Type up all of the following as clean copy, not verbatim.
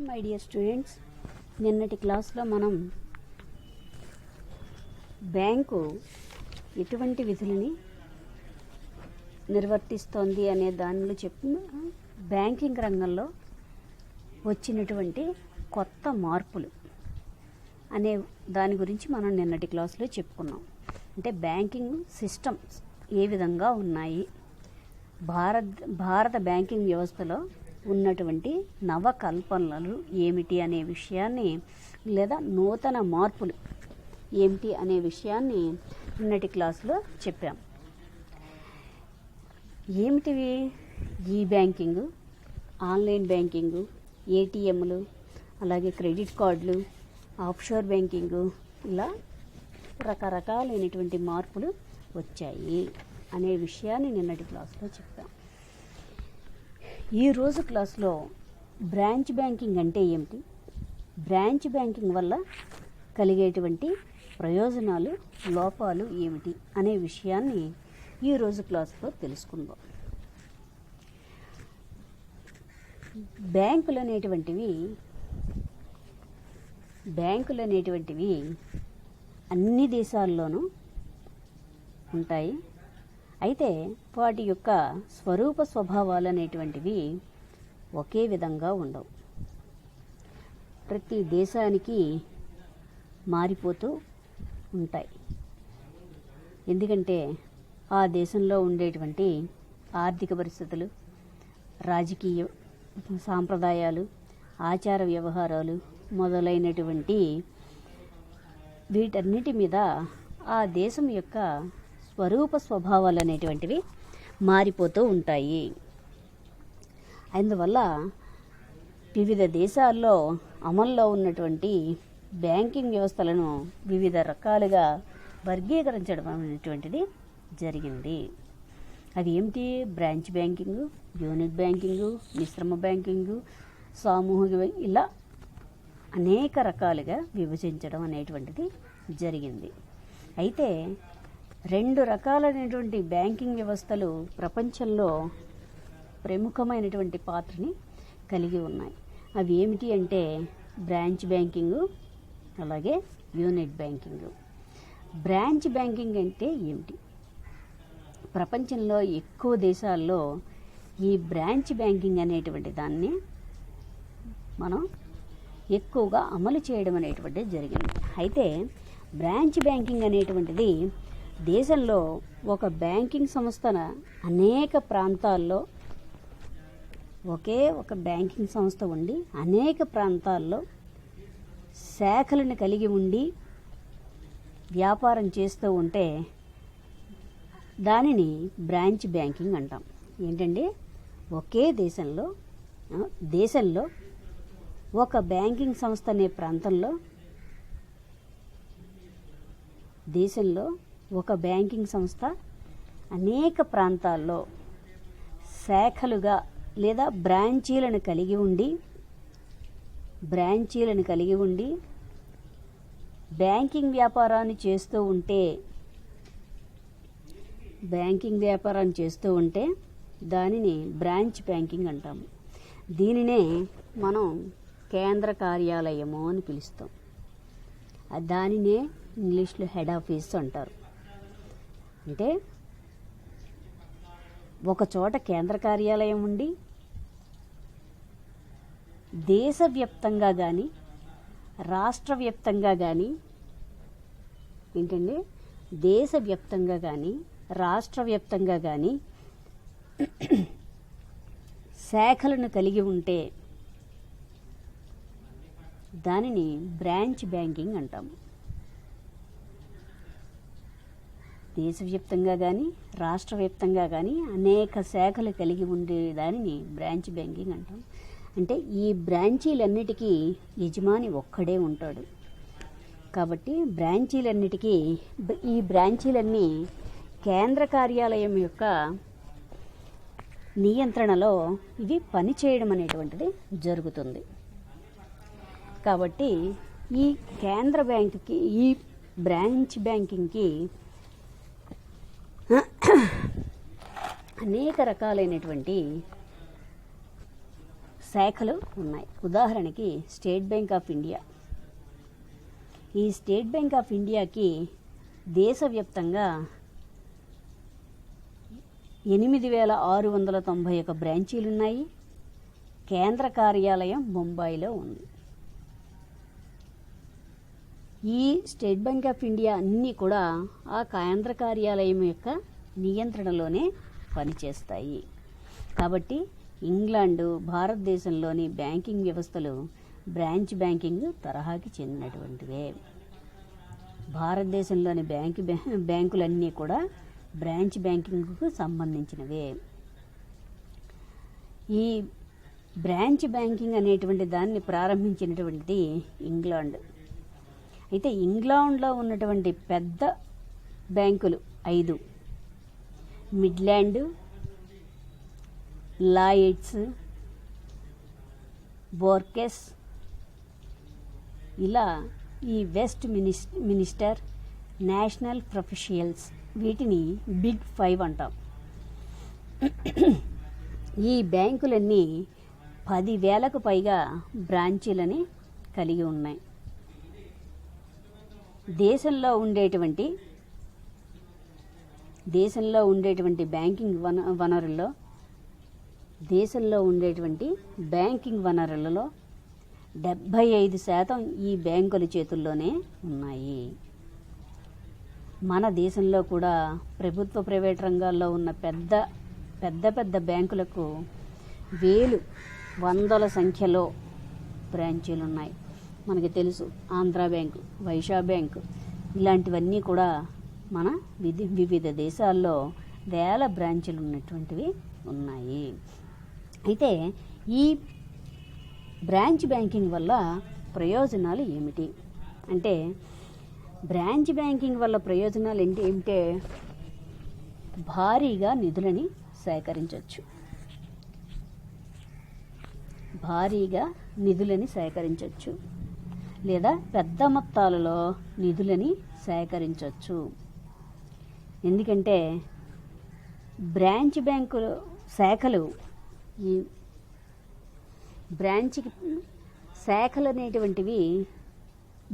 My dear students, నిన్నటి క్లాస్లో మనం బ్యాంకు ఎటువంటి విధులని నిర్వర్తిస్తోంది అనే దానిలో చెప్పిన బ్యాంకింగ్ రంగంలో వచ్చినటువంటి కొత్త మార్పులు అనే దాని గురించి మనం నిన్నటి క్లాస్లో చెప్పుకున్నాం. అంటే బ్యాంకింగ్ సిస్టమ్స్ ఏ విధంగా ఉన్నాయి, భారత బ్యాంకింగ్ వ్యవస్థలో ఉన్నటువంటి నవకల్పనలు ఏమిటి అనే విషయాన్ని, లేదా నూతన మార్పులు ఏమిటి అనే విషయాన్ని నిన్నటి క్లాసులో చెప్పాం. ఏమిటివి? ఈ బ్యాంకింగ్, ఆన్లైన్ బ్యాంకింగ్, ఏటీఎంలు, అలాగే క్రెడిట్ కార్డులు, ఆఫ్షోర్ బ్యాంకింగ్, ఇలా రకరకాలైనటువంటి మార్పులు వచ్చాయి అనే విషయాన్ని నిన్నటి క్లాసులో చెప్పాం. ఈరోజు క్లాస్లో బ్రాంచ్ బ్యాంకింగ్ అంటే ఏమిటి, బ్రాంచ్ బ్యాంకింగ్ వల్ల కలిగేటువంటి ప్రయోజనాలు, లోపాలు ఏమిటి అనే విషయాన్ని ఈరోజు క్లాస్లో తెలుసుకుందాం. బ్యాంకులు అనేటువంటివి అన్ని దేశాల్లోనూ ఉంటాయి. అయితే వాటి యొక్క స్వరూప స్వభావాలు అనేటువంటివి ఒకే విధంగా ఉండవు. ప్రతి దేశానికి మారిపోతూ ఉంటాయి. ఎందుకంటే ఆ దేశంలో ఉండేటువంటి ఆర్థిక పరిస్థితులు, రాజకీయ సాంప్రదాయాలు, ఆచార వ్యవహారాలు మొదలైనటువంటి వీటన్నిటి మీద ఆ దేశం యొక్క స్వరూప స్వభావాలు అనేటువంటివి మారిపోతూ ఉంటాయి. అందువల్ల వివిధ దేశాల్లో అమల్లో ఉన్నటువంటి బ్యాంకింగ్ వ్యవస్థలను వివిధ రకాలుగా వర్గీకరించడం అనేటువంటిది జరిగింది. అవి ఏమిటి? బ్రాంచ్ బ్యాంకింగ్, యూనిట్ బ్యాంకింగ్, మిశ్రమ బ్యాంకింగ్, సామూహిక, ఇలా అనేక రకాలుగా విభజించడం అనేటువంటిది జరిగింది. అయితే రెండు రకాలైనటువంటి బ్యాంకింగ్ వ్యవస్థలు ప్రపంచంలో ప్రముఖమైనటువంటి పాత్రని కలిగి ఉన్నాయి. అవి ఏమిటి అంటే బ్రాంచ్ బ్యాంకింగ్, అలాగే యూనిట్ బ్యాంకింగ్. బ్రాంచ్ బ్యాంకింగ్ అంటే ఏమిటి? ప్రపంచంలో ఎక్కువ దేశాల్లో ఈ బ్రాంచ్ బ్యాంకింగ్ అనేటువంటి దాన్ని మనం ఎక్కువగా అమలు చేయడం అనేటువంటిది జరిగింది. అయితే బ్రాంచ్ బ్యాంకింగ్ అనేటువంటిది దేశంలో ఒక బ్యాంకింగ్ సంస్థన అనేక ప్రాంతాల్లో, ఒకే ఒక బ్యాంకింగ్ సంస్థ ఉండి అనేక ప్రాంతాల్లో శాఖలను కలిగి ఉండి వ్యాపారం చేస్తూ ఉంటే దానిని బ్రాంచ్ బ్యాంకింగ్ అంటాం. ఏంటంటే ఒకే దేశంలో ఒక బ్యాంకింగ్ సంస్థ అనే ప్రాంతంలో, దేశంలో ఒక బ్యాంకింగ్ సంస్థ అనేక ప్రాంతాల్లో శాఖలుగా లేదా బ్రాంచీలను కలిగి ఉండి బ్యాంకింగ్ వ్యాపారాన్ని చేస్తూ ఉంటే దానిని బ్రాంచ్ బ్యాంకింగ్ అంటాము. దీనినే మనం కేంద్ర కార్యాలయము అని పిలుస్తాం. దానినే ఇంగ్లీష్లో హెడ్ ఆఫీస్ అంటారు. అంటే ఒక చోట దేశవ్యాప్తంగా కార్యాలయం ఉండి దేశవ్యాప్తంగా కానీ రాష్ట్ర వ్యాప్తంగా కానీ, ఏంటంటే దేశవ్యాప్తంగా కానీ రాష్ట్ర వ్యాప్తంగా కానీ శాఖలను కలిగి ఉంటే దానిని బ్రాంచ్ బ్యాంకింగ్ అంటాము. దేశవ్యాప్తంగా కానీ రాష్ట్ర వ్యాప్తంగా కానీ అనేక శాఖలు కలిగి ఉండే దానిని బ్రాంచ్ బ్యాంకింగ్ అంటాం. అంటే ఈ బ్రాంచీలన్నిటికీ యజమాని ఒక్కడే ఉంటాడు. కాబట్టి ఈ బ్రాంచీలన్నీ కేంద్ర కార్యాలయం యొక్క నియంత్రణలో ఇవి పనిచేయడం అనేటువంటిది జరుగుతుంది. కాబట్టి ఈ కేంద్ర బ్యాంకుకి, ఈ బ్రాంచ్ బ్యాంకింగ్కి అనేక రకాలైనటువంటి శాఖలు ఉన్నాయి. ఉదాహరణకి స్టేట్ బ్యాంక్ ఆఫ్ ఇండియా. ఈ స్టేట్ బ్యాంక్ ఆఫ్ ఇండియాకి దేశవ్యాప్తంగా 8,691 బ్రాంచీలు ఉన్నాయి. కేంద్ర కార్యాలయం ముంబైలో ఉంది. ఈ స్టేట్ బ్యాంక్ ఆఫ్ ఇండియా అన్నీ కూడా ఆ కేంద్ర కార్యాలయం యొక్క నియంత్రణలోనే పనిచేస్తాయి. కాబట్టి ఇంగ్లాండు, భారతదేశంలోని బ్యాంకింగ్ వ్యవస్థలు బ్రాంచ్ బ్యాంకింగ్ తరహాకి చెందినటువంటివే. భారతదేశంలోని బ్యాంకులన్నీ కూడా బ్రాంచ్ బ్యాంకింగ్కు సంబంధించినవే. ఈ బ్రాంచ్ బ్యాంకింగ్ అనేటువంటి దాన్ని ప్రారంభించినటువంటిది ఇంగ్లాండ్. అయితే ఇంగ్లాండ్లో ఉన్నటువంటి పెద్ద బ్యాంకులు 5: మిడ్లాండ్, లాయిడ్స్, బోర్కెస్, ఇలా ఈ వెస్ట్ మినిస్టర్, నేషనల్ ప్రొఫెషనల్స్, వీటిని బిగ్ 5 అంటాం. ఈ బ్యాంకులన్నీ 10,000కు పైగా బ్రాంచీలని కలిగి ఉన్నాయి. దేశంలో ఉండేటువంటి బ్యాంకింగ్ వనరుల్లో దేశంలో ఉండేటువంటి బ్యాంకింగ్ వనరులలో 75% ఈ బ్యాంకుల చేతుల్లోనే ఉన్నాయి. మన దేశంలో కూడా ప్రభుత్వ, ప్రైవేట్ రంగాల్లో ఉన్న పెద్ద బ్యాంకులకు వందల సంఖ్యలో బ్రాంచీలు ఉన్నాయి. మనకి తెలుసు ఆంధ్ర బ్యాంకు, వైశ్య బ్యాంకు, ఇలాంటివన్నీ కూడా మన వివిధ దేశాల్లో వేల బ్రాంచీలు ఉన్నటువంటివి ఉన్నాయి. అయితే ఈ బ్రాంచ్ బ్యాంకింగ్ వల్ల ప్రయోజనాలు ఏమిటి అంటే, బ్రాంచ్ బ్యాంకింగ్ వల్ల ప్రయోజనాలు ఏమిటంటే భారీగా నిధులని సేకరించవచ్చు, లేదా పెద్ద మొత్తాలలో నిధులని సేకరించవచ్చు. ఎందుకంటే బ్రాంచ్ బ్యాంకులు శాఖలు, ఈ బ్రాంచ్ శాఖలు అనేటువంటివి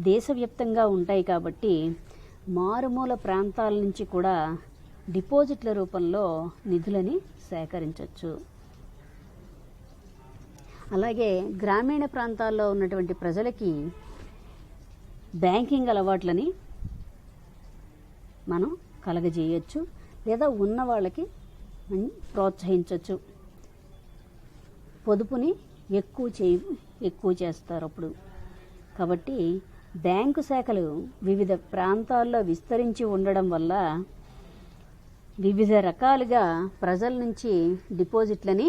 దేశవ్యాప్తంగా ఉంటాయి. కాబట్టి మారుమూల ప్రాంతాల నుంచి కూడా డిపాజిట్ల రూపంలో నిధులని సేకరించవచ్చు. అలాగే గ్రామీణ ప్రాంతాల్లో ఉన్నటువంటి ప్రజలకి బ్యాంకింగ్ అలవాట్లని మనం కలగజేయచ్చు, లేదా ఉన్న వాళ్ళకి ప్రోత్సహించవచ్చు. పొదుపుని ఎక్కువ చేస్తారు అప్పుడు. కాబట్టి బ్యాంకు శాఖలు వివిధ ప్రాంతాల్లో విస్తరించి ఉండడం వల్ల వివిధ రకాలుగా ప్రజల నుంచి డిపాజిట్లని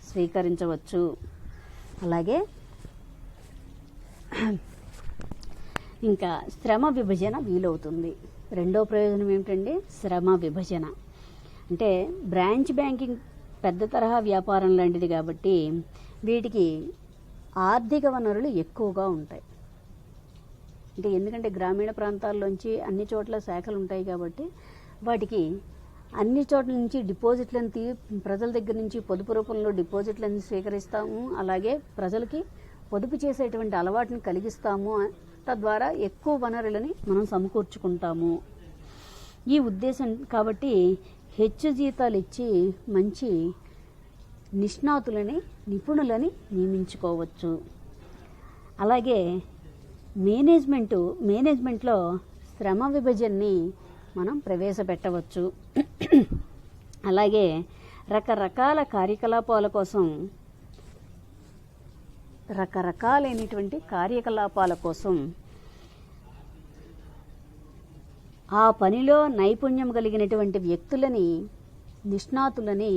స్వీకరించవచ్చు. అలాగే ఇంకా శ్రమ విభజన వీలవుతుంది. రెండో ప్రయోజనం ఏమిటంటే శ్రమ విభజన. అంటే బ్రాంచ్ బ్యాంకింగ్ పెద్ద తరహా వ్యాపారం లాంటిది కాబట్టి వీటికి ఆర్థిక వనరులు ఎక్కువగా ఉంటాయి. అంటే ఎందుకంటే గ్రామీణ ప్రాంతాల్లోంచి అన్ని చోట్ల శాఖలు ఉంటాయి కాబట్టి వాటికి అన్ని చోట్ల నుంచి డిపాజిట్లను ప్రజల దగ్గర నుంచి పొదుపు రూపంలో డిపాజిట్లను స్వీకరిస్తాము. అలాగే ప్రజలకి పొదుపు చేసేటువంటి అలవాటుని కలిగిస్తాము. తద్వారా ఎక్కువ వనరులని మనం సమకూర్చుకుంటాము. ఈ ఉద్దేశం కాబట్టి హెచ్చు జీతాలు ఇచ్చి మంచి నిపుణులని నియమించుకోవచ్చు. అలాగే మేనేజ్మెంట్లో శ్రమ విభజనని మనం ప్రవేశపెట్టవచ్చు. అలాగే రకరకాల కార్యకలాపాల కోసం ఆ పనిలో నైపుణ్యం కలిగినటువంటి వ్యక్తులని, నిష్ణాతులని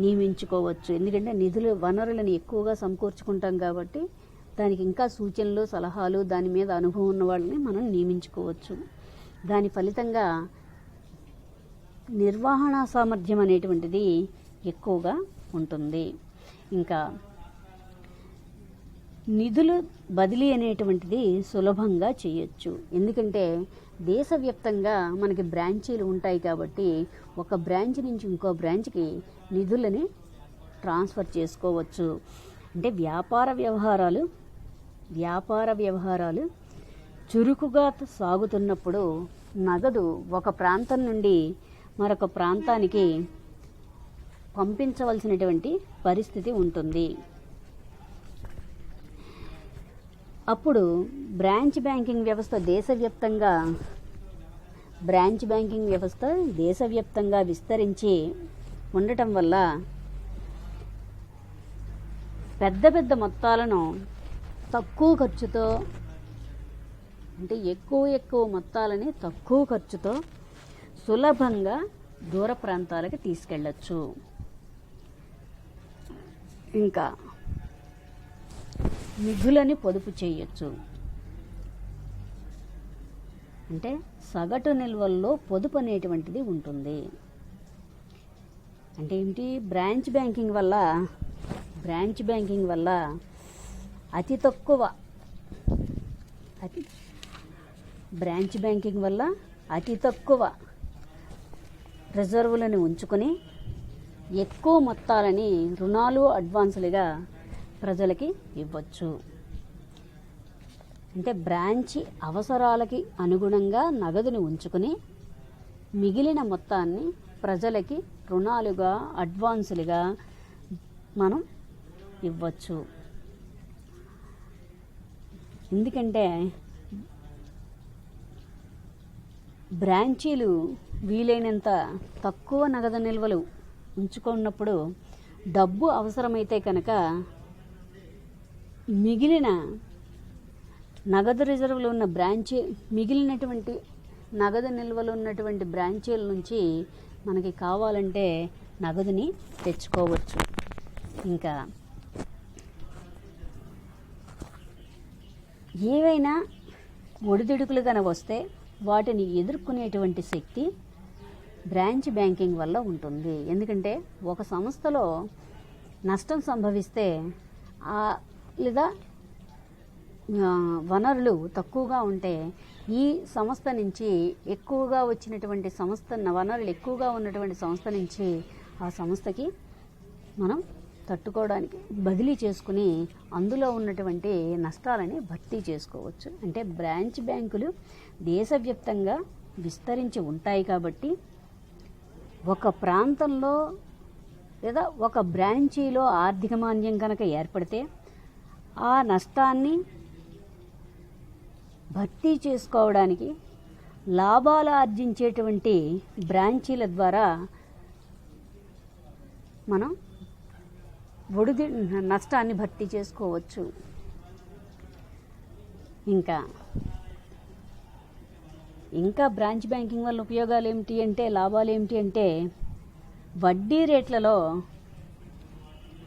నియమించుకోవచ్చు. ఎందుకంటే వనరులను ఎక్కువగా సమకూర్చుకుంటాం కాబట్టి దానికి ఇంకా సూచనలు, సలహాలు, దాని మీద అనుభవం ఉన్న వాళ్ళని మనం నియమించుకోవచ్చు. దాని ఫలితంగా నిర్వహణ సామర్థ్యం అనేటువంటిది ఎక్కువగా ఉంటుంది. ఇంకా నిధులు బదిలీ అనేటువంటిది సులభంగా చేయొచ్చు. ఎందుకంటే దేశవ్యాప్తంగా మనకి బ్రాంచీలు ఉంటాయి కాబట్టి ఒక బ్రాంచ్ నుంచి ఇంకో బ్రాంచ్కి నిధులని ట్రాన్స్ఫర్ చేసుకోవచ్చు. అంటే వ్యాపార వ్యవహారాలు చురుకుగా సాగుతున్నప్పుడు నగదు ఒక ప్రాంతం నుండి మరొక ప్రాంతానికి పంపించవలసినటువంటి పరిస్థితి ఉంటుంది. అప్పుడు బ్రాంచ్ బ్యాంకింగ్ వ్యవస్థ దేశవ్యాప్తంగా విస్తరించి ఉండటం వల్ల పెద్ద పెద్ద మొత్తాలను తక్కువ ఖర్చుతో, అంటే ఎక్కువ మొత్తాలని తక్కువ ఖర్చుతో సులభంగా దూర ప్రాంతాలకు తీసుకెళ్ళచ్చు. ఇంకా నిధులని పొదుపు చేయొచ్చు. అంటే సగటు నిల్వల్లో పొదుపు అనేటువంటిది ఉంటుంది. అంటే ఏంటి? బ్రాంచ్ బ్యాంకింగ్ వల్ల అతి తక్కువ రిజర్వులను ఉంచుకొని ఎక్కువ మొత్తాలని రుణాలు, అడ్వాన్సులుగా ప్రజలకి ఇవ్వచ్చు. అంటే బ్రాంచి అవసరాలకి అనుగుణంగా నగదుని ఉంచుకొని మిగిలిన మొత్తాన్ని ప్రజలకి రుణాలుగా, అడ్వాన్సులుగా మనం ఇవ్వచ్చు. ఎందుకంటే బ్రాంచీలు వీలైనంత తక్కువ నగదు నిల్వలు ఉంచుకున్నప్పుడు డబ్బు అవసరమైతే కనుక మిగిలిన నగదు రిజర్వులు ఉన్న మిగిలినటువంటి నగదు నిల్వలు ఉన్నటువంటి బ్రాంచీల నుంచి మనకి కావాలంటే నగదుని తెచ్చుకోవచ్చు. ఇంకా ఏవైనా ఒడిదుడుకులు కనుక వస్తే వాటిని ఎదుర్కొనేటువంటి శక్తి బ్రాంచ్ బ్యాంకింగ్ వల్ల ఉంటుంది. ఎందుకంటే ఒక సంస్థలో నష్టం సంభవిస్తే లేదా వనరులు తక్కువగా ఉంటే ఈ సంస్థ నుంచి ఎక్కువగా వచ్చినటువంటి వనరులు ఎక్కువగా ఉన్నటువంటి సంస్థ నుంచి ఆ సంస్థకి మనం తట్టుకోవడానికి బదిలీ చేసుకుని అందులో ఉన్నటువంటి నష్టాలని భర్తీ చేసుకోవచ్చు. అంటే బ్రాంచ్ బ్యాంకులు దేశవ్యాప్తంగా విస్తరించి ఉంటాయి కాబట్టి ఒక ప్రాంతంలో లేదా ఒక బ్రాంచీలో ఆర్థిక మాంద్యం కనుక ఏర్పడితే ఆ నష్టాన్ని భర్తీ చేసుకోవడానికి లాభాలు ఆర్జించేటువంటి బ్రాంచీల ద్వారా మనం నష్టాన్ని భర్తీ చేసుకోవచ్చు. ఇంకా బ్రాంచ్ బ్యాంకింగ్ వల్ల ఉపయోగాలు ఏమిటి అంటే, లాభాలు ఏమిటి అంటే, వడ్డీ రేట్లలో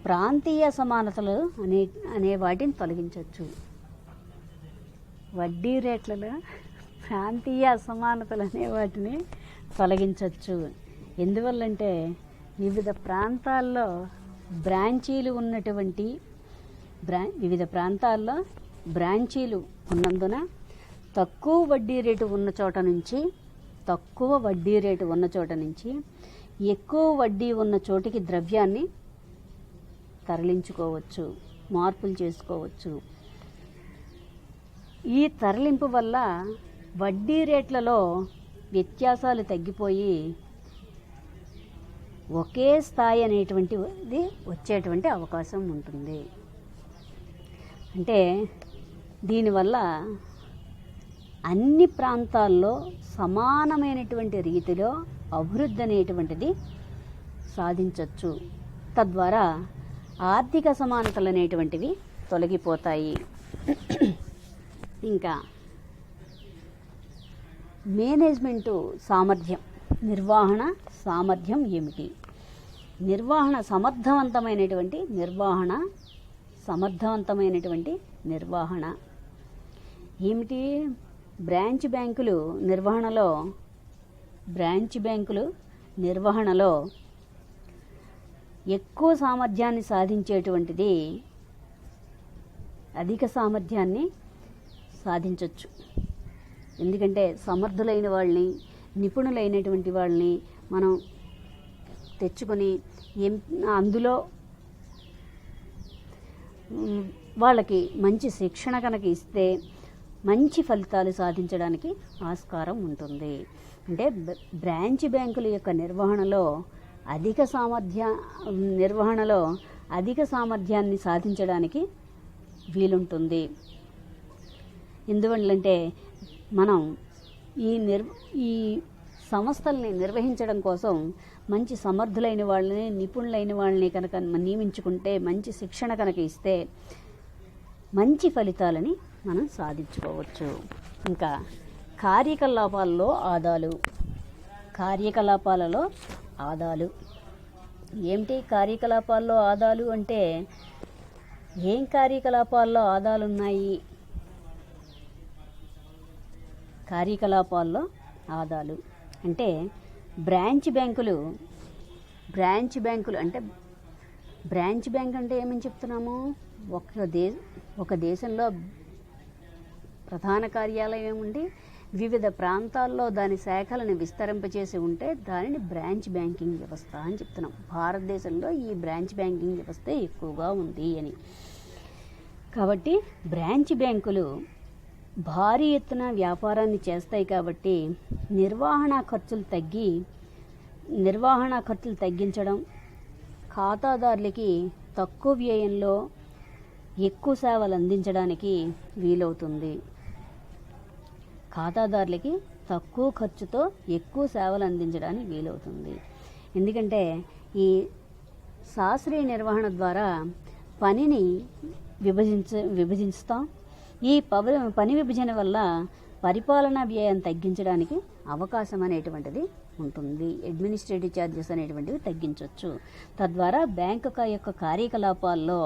ప్రాంతీయ అసమానతలు అనే వాటిని తొలగించవచ్చు. వడ్డీ రేట్లలో ప్రాంతీయ అసమానతలు అనే వాటిని తొలగించవచ్చు. ఎందువల్లంటే వివిధ ప్రాంతాల్లో వివిధ ప్రాంతాల్లో బ్రాంచీలు ఉన్నందున తక్కువ వడ్డీ రేటు ఉన్న చోట నుంచి ఎక్కువ వడ్డీ ఉన్న చోటికి ద్రవ్యాన్ని తరలించుకోవచ్చు, మార్పులు చేసుకోవచ్చు. ఈ తరలింపు వల్ల వడ్డీ రేట్లలో వ్యత్యాసాలు తగ్గిపోయి ఒకే స్థాయి అనేటువంటిది వచ్చేటువంటి అవకాశం ఉంటుంది. అంటే దీనివల్ల అన్ని ప్రాంతాల్లో సమానమైనటువంటి రీతిలో అభివృద్ధి అనేటువంటిది సాధించవచ్చు. తద్వారా ఆర్థిక సమానతలు అనేటువంటివి తొలగిపోతాయి. ఇంకా మేనేజ్మెంటు సామర్థ్యం, నిర్వహణ సామర్థ్యం ఏమిటి? సమర్థవంతమైనటువంటి నిర్వహణ ఏమిటి? బ్రాంచ్ బ్యాంకులు నిర్వహణలో ఎక్కువ సామర్థ్యాన్ని సాధించేటువంటిది, అధిక సామర్థ్యాన్ని సాధించవచ్చు. ఎందుకంటే సమర్థులైన వాళ్ళని, నిపుణులైనటువంటి వాళ్ళని మనం తెచ్చుకొని అందులో వాళ్ళకి మంచి శిక్షణ కనుక ఇస్తే మంచి ఫలితాలు సాధించడానికి ఆస్కారం ఉంటుంది. అంటే బ్రాంచ్ బ్యాంకుల యొక్క నిర్వహణలో అధిక సామర్థ్యాన్ని సాధించడానికి వీలుంటుంది. ఎందువల్లంటే మనం ఈ సంస్థల్ని నిర్వహించడం కోసం మంచి సమర్థులైన వాళ్ళని, నిపుణులైన వాళ్ళని కనుక నియమించుకుంటే, మంచి శిక్షణ కనుక ఇస్తే మంచి ఫలితాలని మనం సాధించుకోవచ్చు. ఇంకా కార్యకలాపాలలో ఆదాలు ఏమిటి? కార్యకలాపాల్లో ఆదాలు అంటే ఏం కార్యకలాపాల్లో ఆదాలు ఉన్నాయి? కార్యకలాపాల్లో ఆదాలు అంటే బ్రాంచ్ బ్యాంకులు అంటే బ్రాంచ్ బ్యాంక్ అంటే ఏమని చెప్తున్నాము? ఒక దేశంలో ప్రధాన కార్యాలయం ఉండి వివిధ ప్రాంతాల్లో దాని శాఖలను విస్తరింపచేసి ఉంటే దానిని బ్రాంచ్ బ్యాంకింగ్ వ్యవస్థ అని చెప్తున్నాం. భారతదేశంలో ఈ బ్రాంచ్ బ్యాంకింగ్ వ్యవస్థ ఎక్కువగా ఉంది అని. కాబట్టి బ్రాంచ్ బ్యాంకులు భారీ ఎత్తున వ్యాపారాన్ని చేస్తాయి కాబట్టి నిర్వహణ ఖర్చులు తగ్గించడం, ఖాతాదారులకి తక్కువ వ్యయంలో ఎక్కువ సేవలు అందించడానికి వీలవుతుంది. ఖాతాదారులకి తక్కువ ఖర్చుతో ఎక్కువ సేవలు అందించడానికి వీలవుతుంది. ఎందుకంటే ఈ శాస్త్రీయ నిర్వహణ ద్వారా పనిని విభజిస్తాం. ఈ పని విభజన వల్ల పరిపాలనా వ్యయం తగ్గించడానికి అవకాశం అనేటువంటిది ఉంటుంది. అడ్మినిస్ట్రేటివ్ ఛార్జెస్ అనేటువంటివి తగ్గించవచ్చు. తద్వారా బ్యాంకు యొక్క కార్యకలాపాల్లో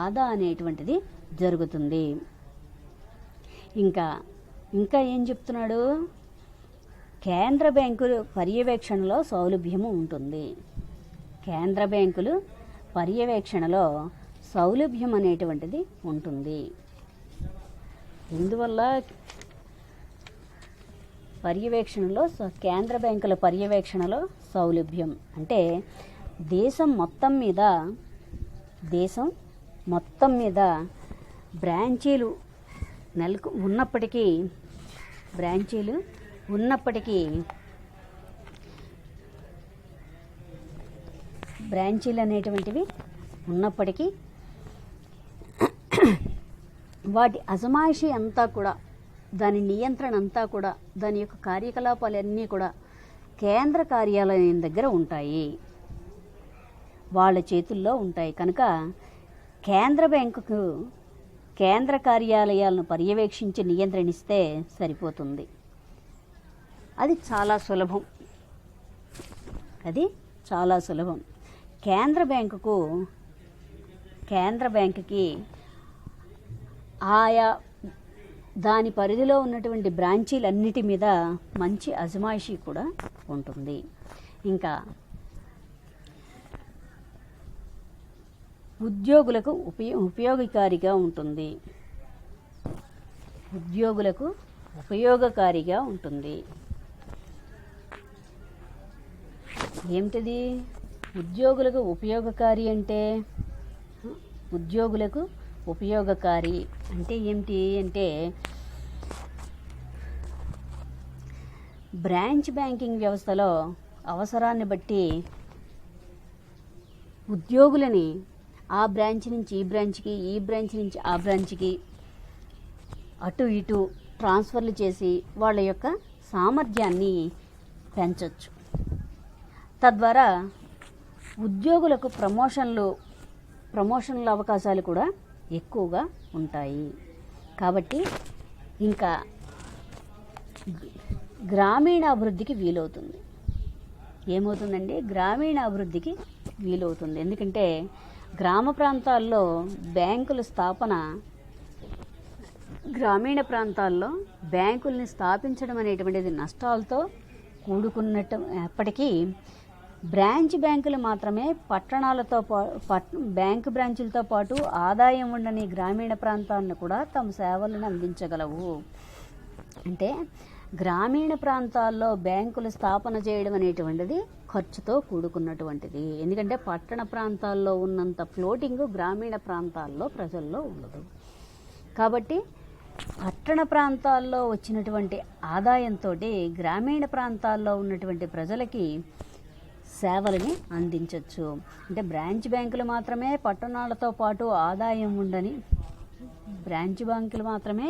ఆదా అనేటువంటిది జరుగుతుంది. ఇంకా ఏం చెప్తున్నాడు? కేంద్ర బ్యాంకుల పర్యవేక్షణలో సౌలభ్యము ఉంటుంది. కేంద్ర బ్యాంకులు పర్యవేక్షణలో సౌలభ్యం అనేటువంటిది ఉంటుంది. ఇందువల్ల కేంద్ర బ్యాంకుల పర్యవేక్షణలో సౌలభ్యం అంటే దేశం మొత్తం మీద బ్రాంచీలు ఉన్నప్పటికీ బ్రాంచీలు అనేటువంటివి ఉన్నప్పటికీ వాటి అజమాయిషీ అంతా కూడా, దాని నియంత్రణ అంతా కూడా, దాని యొక్క కార్యకలాపాలన్నీ కూడా కేంద్ర కార్యాలయం దగ్గర ఉంటాయి, వాళ్ళ చేతుల్లో ఉంటాయి. కనుక కేంద్ర బ్యాంకుకు కేంద్ర కార్యాలయాలను పర్యవేక్షించి నియంత్రణిస్తే సరిపోతుంది. అది చాలా సులభం. కేంద్ర బ్యాంకుకి ఆయా దాని పరిధిలో ఉన్నటువంటి బ్రాంచీలన్నిటి మీద మంచి అజమాయిషీ కూడా ఉంటుంది. ఇంకా ఉద్యోగులకు ఉపయోగకారిగా ఉంటుంది. ఏమిటిది? ఉద్యోగులకు ఉపయోగకారి అంటే ఏమిటి అంటే బ్రాంచ్ బ్యాంకింగ్ వ్యవస్థలో అవసరాన్ని బట్టి ఉద్యోగులని ఆ బ్రాంచ్ నుంచి ఈ బ్రాంచ్కి, ఈ బ్రాంచ్ నుంచి ఆ బ్రాంచ్కి అటు ఇటు ట్రాన్స్ఫర్లు చేసి వాళ్ళ యొక్క సామర్థ్యాన్ని పెంచవచ్చు. తద్వారా ఉద్యోగులకు ప్రమోషన్ల అవకాశాలు కూడా ఎక్కువగా ఉంటాయి. కాబట్టి ఇంకా గ్రామీణాభివృద్ధికి వీలవుతుంది. ఏమవుతుందండి? గ్రామీణాభివృద్ధికి వీలవుతుంది. ఎందుకంటే గ్రామ ప్రాంతాల్లో గ్రామీణ బ్యాంకుల్ని స్థాపించడం అనేటువంటిది నష్టాలతో కూడుకున్నప్పటికీ బ్రాంచ్ బ్యాంకులు మాత్రమే బ్యాంకు బ్రాంచులతో పాటు ఆదాయం ఉండని గ్రామీణ ప్రాంతాలను కూడా తమ సేవలను అందించగలవు. అంటే గ్రామీణ ప్రాంతాల్లో బ్యాంకుల స్థాపన చేయడం అనేటువంటిది ఖర్చుతో కూడుకున్నటువంటిది. ఎందుకంటే పట్టణ ప్రాంతాల్లో ఉన్నంత ఫ్లోటింగ్ గ్రామీణ ప్రాంతాల్లో ప్రజల్లో ఉండదు. కాబట్టి పట్టణ ప్రాంతాల్లో వచ్చినటువంటి ఆదాయంతో గ్రామీణ ప్రాంతాల్లో ఉన్నటువంటి ప్రజలకి సేవలని అందించవచ్చు. అంటే బ్రాంచ్ బ్యాంకులు మాత్రమే పట్టణాలతో పాటు ఆదాయం ఉండని, బ్రాంచ్ బ్యాంకులు మాత్రమే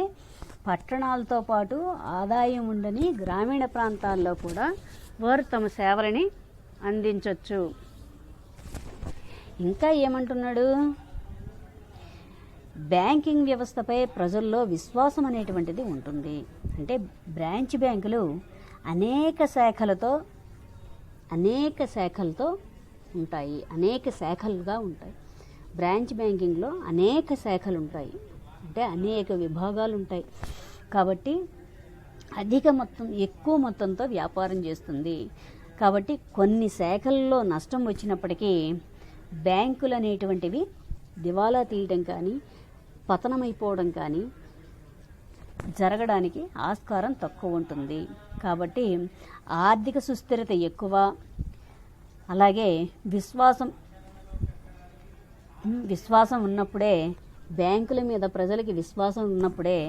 పట్టణాలతో పాటు ఆదాయం ఉండని గ్రామీణ ప్రాంతాల్లో కూడా వారు తమ సేవలని అందించవచ్చు. ఇంకా ఏమంటున్నాడు, బ్యాంకింగ్ వ్యవస్థపై ప్రజల్లో విశ్వాసం అనేటువంటిది ఉంటుంది. అంటే బ్రాంచ్ బ్యాంకులు అనేక శాఖలతో ఉంటాయి, అనేక శాఖలుగా ఉంటాయి. బ్రాంచ్ బ్యాంకింగ్లో అనేక శాఖలు ఉంటాయి, అంటే అనేక విభాగాలు ఉంటాయి. కాబట్టి ఎక్కువ మొత్తంతో వ్యాపారం చేస్తుంది. కాబట్టి కొన్ని శాఖల్లో నష్టం వచ్చినప్పటికీ బ్యాంకులు అనేటువంటివి దివాలా తీయడం కానీ పతనమైపోవడం కానీ జరగడానికి ఆస్కారం తక్కువ ఉంటుంది. కాబట్టి ఆర్థిక సుస్థిరత ఎక్కువ, అలాగే విశ్వాసం ఉన్నప్పుడే, బ్యాంకుల మీద ప్రజలకి విశ్వాసం ఉన్నప్పుడే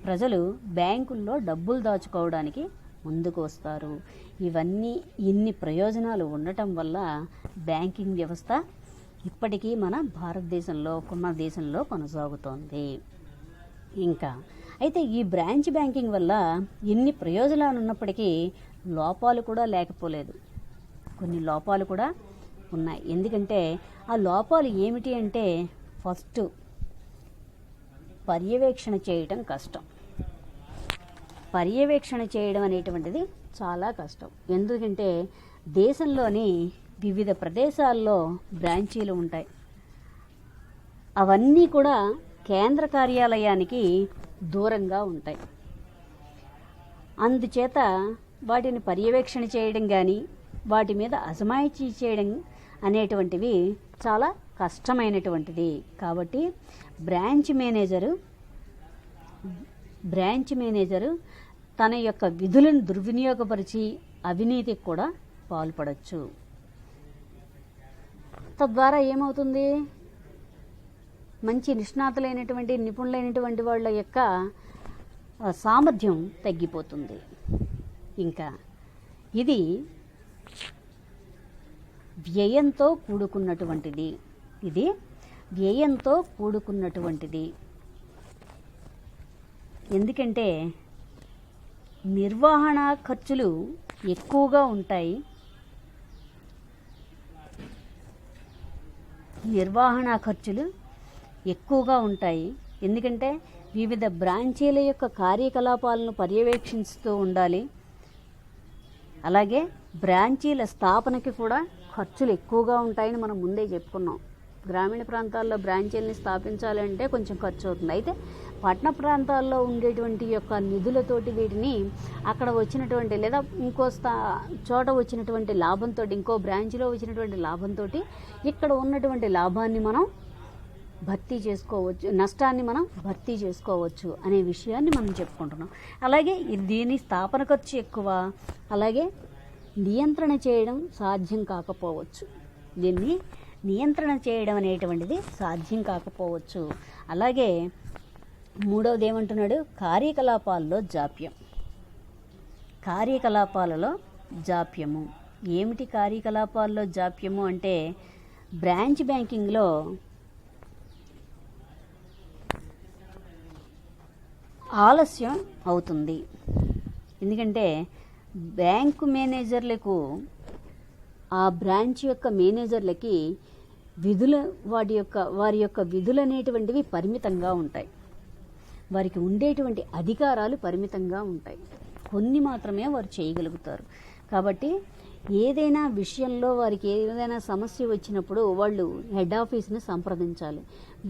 ప్రజలు బ్యాంకుల్లో డబ్బులు దాచుకోవడానికి ముందుకు వస్తారు. ఇన్ని ప్రయోజనాలు ఉండటం వల్ల బ్యాంకింగ్ వ్యవస్థ ఇప్పటికీ మన భారతదేశంలో కొనసాగుతోంది. ఇంకా అయితే ఈ బ్రాంచ్ బ్యాంకింగ్ వల్ల ఎన్ని ప్రయోజనాలు ఉన్నప్పటికీ లోపాలు కూడా లేకపోలేదు. కొన్ని లోపాలు కూడా ఉన్నాయి. ఎందుకంటే ఆ లోపాలు ఏమిటి అంటే, ఫస్ట్ పర్యవేక్షణ చేయటం కష్టం. పర్యవేక్షణ చేయడం అనేటువంటిది చాలా కష్టం. ఎందుకంటే దేశంలోని వివిధ ప్రదేశాల్లో బ్రాంచీలు ఉంటాయి. అవన్నీ కూడా కేంద్ర కార్యాలయానికి దూరంగా ఉంటాయి. అందుచేత వాటిని పర్యవేక్షణ చేయడం కానీ వాటి మీద అజమాయిషీ చేయడం అనేటువంటివి చాలా కష్టమైనటువంటిది. కాబట్టి బ్రాంచ్ మేనేజరు తన యొక్క విధులను దుర్వినియోగపరిచి అవినీతికి కూడా పాల్పడవచ్చు. తద్వారా ఏమవుతుంది, మంచి నిపుణులైనటువంటి వాళ్ళ యొక్క సామర్థ్యం తగ్గిపోతుంది. ఇంకా ఇది వ్యయంతో కూడుకున్నటువంటిది. ఎందుకంటే నిర్వహణ ఖర్చులు ఎక్కువగా ఉంటాయి. ఎందుకంటే వివిధ బ్రాంచీల యొక్క కార్యకలాపాలను పర్యవేక్షిస్తూ ఉండాలి. అలాగే బ్రాంచీల స్థాపనకి కూడా ఖర్చులు ఎక్కువగా ఉంటాయని మనం ముందే చెప్పుకున్నాం. గ్రామీణ ప్రాంతాల్లో బ్రాంచీలని స్థాపించాలంటే కొంచెం ఖర్చు అవుతుంది. అయితే పట్టణ ప్రాంతాల్లో ఉండేటువంటి యొక్క నిధులతోటి వీటిని అక్కడ వచ్చినటువంటి లేదా చోట వచ్చినటువంటి లాభంతో, ఇంకో బ్రాంచ్లో వచ్చినటువంటి లాభంతో ఇక్కడ ఉన్నటువంటి లాభాన్ని మనం భర్తీ చేసుకోవచ్చు, నష్టాన్ని మనం భర్తీ చేసుకోవచ్చు అనే విషయాన్ని మనం చెప్పుకుంటున్నాం. అలాగే దీని స్థాపన ఖర్చు ఎక్కువ, అలాగే నియంత్రణ చేయడం సాధ్యం కాకపోవచ్చు. దీన్ని నియంత్రణ చేయడం అనేటువంటిది సాధ్యం కాకపోవచ్చు. అలాగే మూడవది ఏమంటున్నాడు, కార్యకలాపాలలో జాప్యము. ఏమిటి కార్యకలాపాల్లో జాప్యము అంటే, బ్రాంచ్ బ్యాంకింగ్లో ఆలస్యం అవుతుంది. ఎందుకంటే బ్యాంకు మేనేజర్లకు, ఆ బ్రాంచ్ యొక్క మేనేజర్లకి వారి యొక్క విధులు అనేటువంటివి పరిమితంగా ఉంటాయి. వారికి ఉండేటువంటి అధికారాలు పరిమితంగా ఉంటాయి. కొన్ని మాత్రమే వారు చేయగలుగుతారు. కాబట్టి ఏదైనా విషయంలో వారికి ఏదైనా సమస్య వచ్చినప్పుడు వాళ్ళు హెడ్ ఆఫీస్ని సంప్రదించాలి.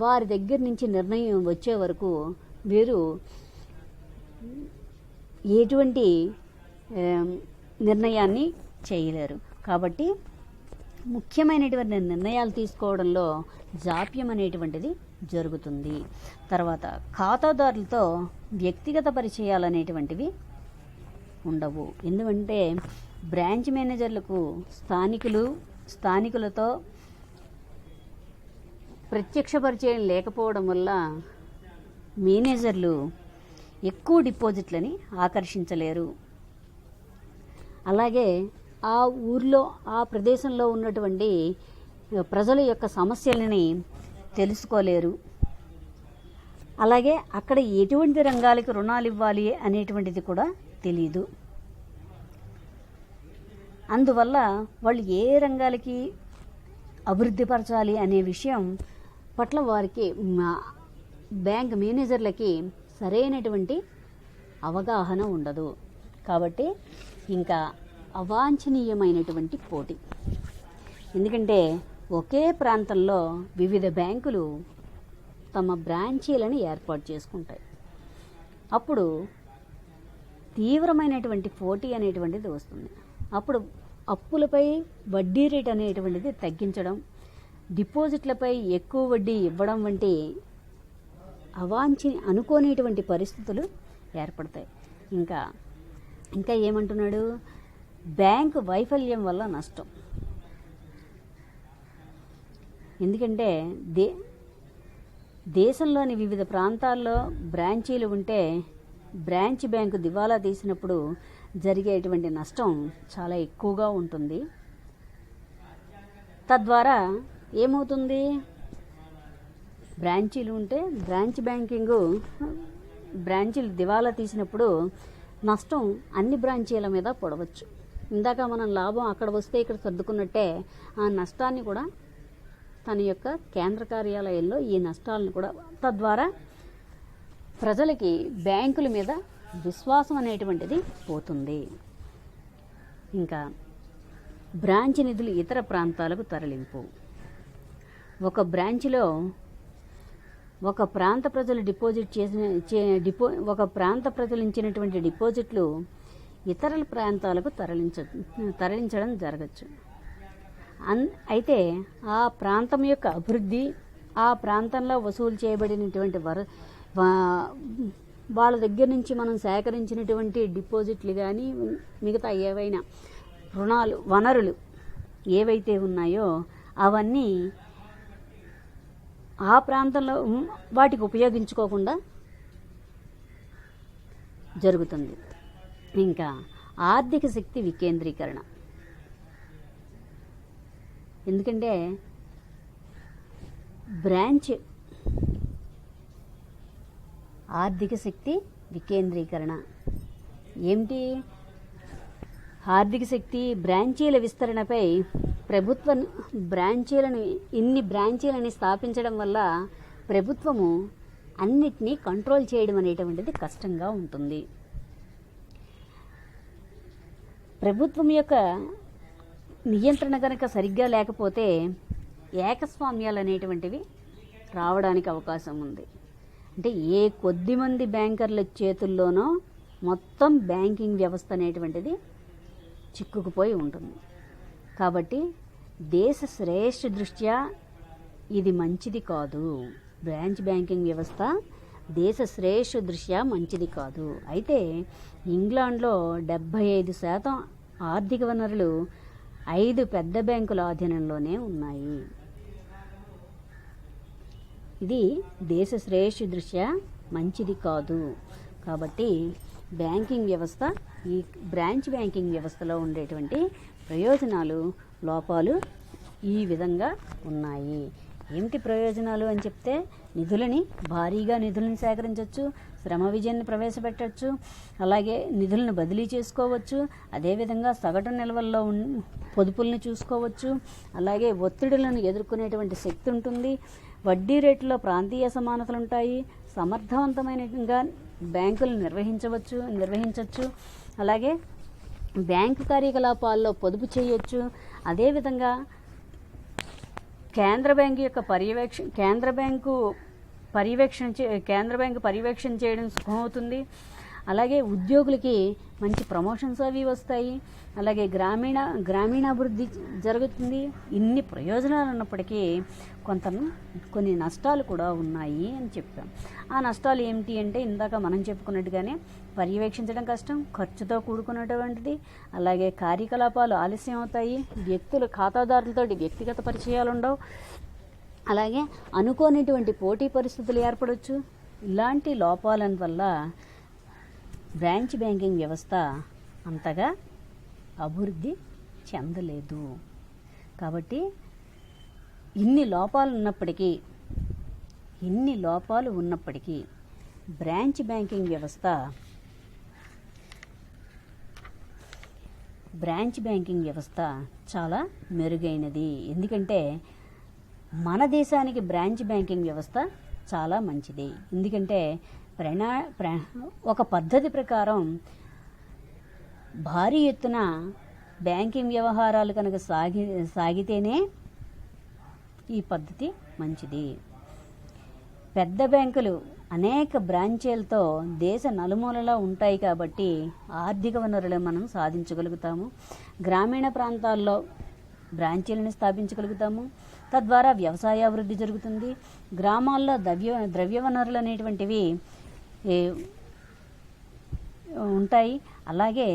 వారి దగ్గర నుంచి నిర్ణయం వచ్చే వరకు వీరు ఎటువంటి నిర్ణయాన్ని చేయలేరు. కాబట్టి ముఖ్యమైనటువంటి నిర్ణయాలు తీసుకోవడంలో జాప్యం అనేటువంటిది జరుగుతుంది. తర్వాత ఖాతాదారులతో వ్యక్తిగత పరిచయాలు అనేటువంటివి ఉండవు. ఎందుకంటే బ్రాంచ్ మేనేజర్లకు స్థానికులతో ప్రత్యక్ష పరిచయం లేకపోవడం వల్ల మేనేజర్లు ఎక్కువ డిపాజిట్లని ఆకర్షించలేరు. అలాగే ఆ ఊర్లో ఆ ప్రదేశంలో ఉన్నటువంటి ప్రజల యొక్క సమస్యలని తెలుసుకోలేరు. అలాగే అక్కడ ఎటువంటి రంగాలకు రుణాలు ఇవ్వాలి అనేటువంటిది కూడా తెలీదు. అందువల్ల వాళ్ళు ఏ రంగాలకి అభివృద్ధి పరచాలి అనే విషయం పట్ల వారికి బ్యాంక్ మేనేజర్లకి సరైనటువంటి అవగాహన ఉండదు. కాబట్టి ఇంకా అవాంఛనీయమైనటువంటి పోటీ. ఎందుకంటే ఒకే ప్రాంతంలో వివిధ బ్యాంకులు తమ బ్రాంచీలను ఏర్పాటు చేసుకుంటాయి. అప్పుడు తీవ్రమైనటువంటి పోటీ అనేటువంటిది వస్తుంది. అప్పుడు అప్పులపై వడ్డీ రేట్ అనేటువంటిది తగ్గించడం, డిపాజిట్లపై ఎక్కువ వడ్డీ ఇవ్వడం వంటి అనుకోనేటువంటి పరిస్థితులు ఏర్పడతాయి. ఇంకా ఏమంటున్నాడు, బ్యాంకు వైఫల్యం వల్ల నష్టం. ఎందుకంటే దేశంలోని వివిధ ప్రాంతాల్లో బ్రాంచీలు ఉంటే బ్రాంచ్ బ్యాంకు దివాలా తీసినప్పుడు జరిగేటువంటి నష్టం చాలా ఎక్కువగా ఉంటుంది. తద్వారా ఏమవుతుంది, బ్రాంచీలు ఉంటే బ్రాంచీలు దివాలా తీసినప్పుడు నష్టం అన్ని బ్రాంచీల మీద పడవచ్చు. ఇందాక మనం లాభం అక్కడ వస్తే ఇక్కడ సర్దుకున్నట్టే ఆ నష్టాన్ని కూడా తన యొక్క కేంద్ర కార్యాలయంలో ఈ నష్టాలను కూడా, తద్వారా ప్రజలకి బ్యాంకుల మీద విశ్వాసం అనేటువంటిది పోతుంది. ఇంకా బ్రాంచ్ నిధులు ఇతర ప్రాంతాలకు తరలింపు. ఒక బ్రాంచ్లో ఒక ప్రాంత ప్రజలు ఒక ప్రాంత ప్రజలు ఇచ్చినటువంటి డిపాజిట్లు ఇతర ప్రాంతాలకు తరలించడం జరగచ్చు. అయితే ఆ ప్రాంతం యొక్క అభివృద్ధి, ఆ ప్రాంతంలో వసూలు చేయబడినటువంటి వాళ్ళ దగ్గర నుంచి మనం సేకరించినటువంటి డిపాజిట్లు కానీ మిగతా ఏవైనా వనరులు ఏవైతే ఉన్నాయో అవన్నీ ఆ ప్రాంతంలో వాటికి ఉపయోగించుకోకుండా జరుగుతుంది. ఇంకా ఆర్థిక శక్తి వికేంద్రీకరణ. ఎందుకంటే ఆర్థిక శక్తి వికేంద్రీకరణ ఏమిటి? ఆర్థిక శక్తి బ్రాంచీల విస్తరణపై ప్రభుత్వం ఇన్ని బ్రాంచీలని స్థాపించడం వల్ల ప్రభుత్వము అన్నిటినీ కంట్రోల్ చేయడం అనేటువంటిది కష్టంగా ఉంటుంది. ప్రభుత్వం యొక్క నియంత్రణ కనుక సరిగ్గా లేకపోతే ఏకస్వామ్యాలు అనేటువంటివి రావడానికి అవకాశం ఉంది. అంటే ఏ కొద్ది మంది బ్యాంకర్ల చేతుల్లోనో మొత్తం బ్యాంకింగ్ వ్యవస్థ అనేటువంటిది చిక్కుకుపోయి ఉంటుంది. కాబట్టి దేశ శ్రేయస్సు దృష్ట్యా ఇది మంచిది కాదు. బ్రాంచ్ బ్యాంకింగ్ వ్యవస్థ దేశ శ్రేయస్సు దృష్ట్యా మంచిది కాదు. అయితే ఇంగ్లాండ్లో 75% ఆర్థిక వనరులు 5 పెద్ద బ్యాంకుల ఆధీనంలోనే ఉన్నాయి. ఇది దేశ శ్రేయస్సు దృష్ట్యా మంచిది కాదు. కాబట్టి బ్యాంకింగ్ వ్యవస్థ, ఈ బ్రాంచ్ బ్యాంకింగ్ వ్యవస్థలో ఉండేటువంటి ప్రయోజనాలు, లోపాలు ఈ విధంగా ఉన్నాయి. ఏమిటి ప్రయోజనాలు అని చెప్తే, భారీగా నిధులను సేకరించవచ్చు, శ్రమ విజయాన్ని ప్రవేశపెట్టవచ్చు, అలాగే నిధులను బదిలీ చేసుకోవచ్చు, అదేవిధంగా సగటు నిల్వల్లో పొదుపులను చూసుకోవచ్చు, అలాగే ఒత్తిడులను ఎదుర్కొనేటువంటి శక్తి ఉంటుంది, వడ్డీ రేట్లో ప్రాంతీయ సమానతలు ఉంటాయి, సమర్థవంతమైనగా బ్యాంకులు నిర్వహించవచ్చు, అలాగే బ్యాంకు కార్యకలాపాల్లో పొదుపు చేయొచ్చు. అదేవిధంగా కేంద్ర బ్యాంకు పర్యవేక్షణ చేయడం సుఖమవుతుంది. అలాగే ఉద్యోగులకి మంచి ప్రమోషన్స్ అవి వస్తాయి. అలాగే గ్రామీణాభివృద్ధి జరుగుతుంది. ఇన్ని ప్రయోజనాలు ఉన్నప్పటికీ కొన్ని నష్టాలు కూడా ఉన్నాయి అని చెప్పాం. ఆ నష్టాలు ఏమిటి అంటే ఇందాక మనం చెప్పుకున్నట్టుగానే పర్యవేక్షించడం కష్టం, ఖర్చుతో కూడుకున్నటువంటిది. అలాగే కార్యకలాపాలు ఆలస్యం అవుతాయి, ఖాతాదారులతో వ్యక్తిగత పరిచయాలు ఉండవు, అలాగే అనుకోనిటువంటి పోటీ పరిస్థితులు ఏర్పడవచ్చు. ఇలాంటి లోపాల వల్ల బ్రాంచ్ బ్యాంకింగ్ వ్యవస్థ అంతగా అభివృద్ధి చెందలేదు. కాబట్టి ఇన్ని లోపాలు ఉన్నప్పటికీ బ్రాంచ్ బ్యాంకింగ్ వ్యవస్థ చాలా మెరుగైనది. ఎందుకంటే మన దేశానికి బ్రాంచ్ బ్యాంకింగ్ వ్యవస్థ చాలా మంచిది. ఎందుకంటే ఒక పద్ధతి ప్రకారం భారీ ఎత్తున బ్యాంకింగ్ వ్యవహారాలు కనుక సాగితేనే ఈ పద్ధతి మంచిది. పెద్ద బ్యాంకులు అనేక బ్రాంచీలతో దేశ నలుమూలలా ఉంటాయి కాబట్టి ఆర్థిక వనరులను మనం సాధించగలుగుతాము. గ్రామీణ ప్రాంతాల్లో బ్రాంచీలను స్థాపించగలుగుతాము. తద్వారా వ్యవసాయ అభివృద్ధి జరుగుతుంది. గ్రామాల్లో ద్రవ్య వనరులు అనేటువంటివి ఉంటాయి. అలాగే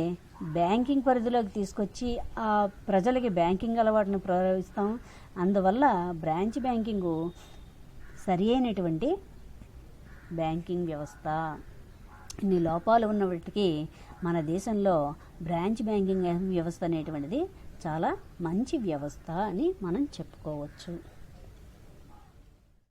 బ్యాంకింగ్ పరిధిలోకి తీసుకొచ్చి ఆ ప్రజలకి బ్యాంకింగ్ అలవాటును ప్రోత్సహిస్తాం. అందువల్ల బ్రాంచ్ బ్యాంకింగు సరి అయినటువంటి బ్యాంకింగ్ వ్యవస్థ. ఇన్ని లోపాలు ఉన్నప్పటికీ మన దేశంలో బ్రాంచ్ బ్యాంకింగ్ వ్యవస్థ అనేటువంటిది చాలా మంచి వ్యవస్థ అని మనం చెప్పుకోవచ్చు.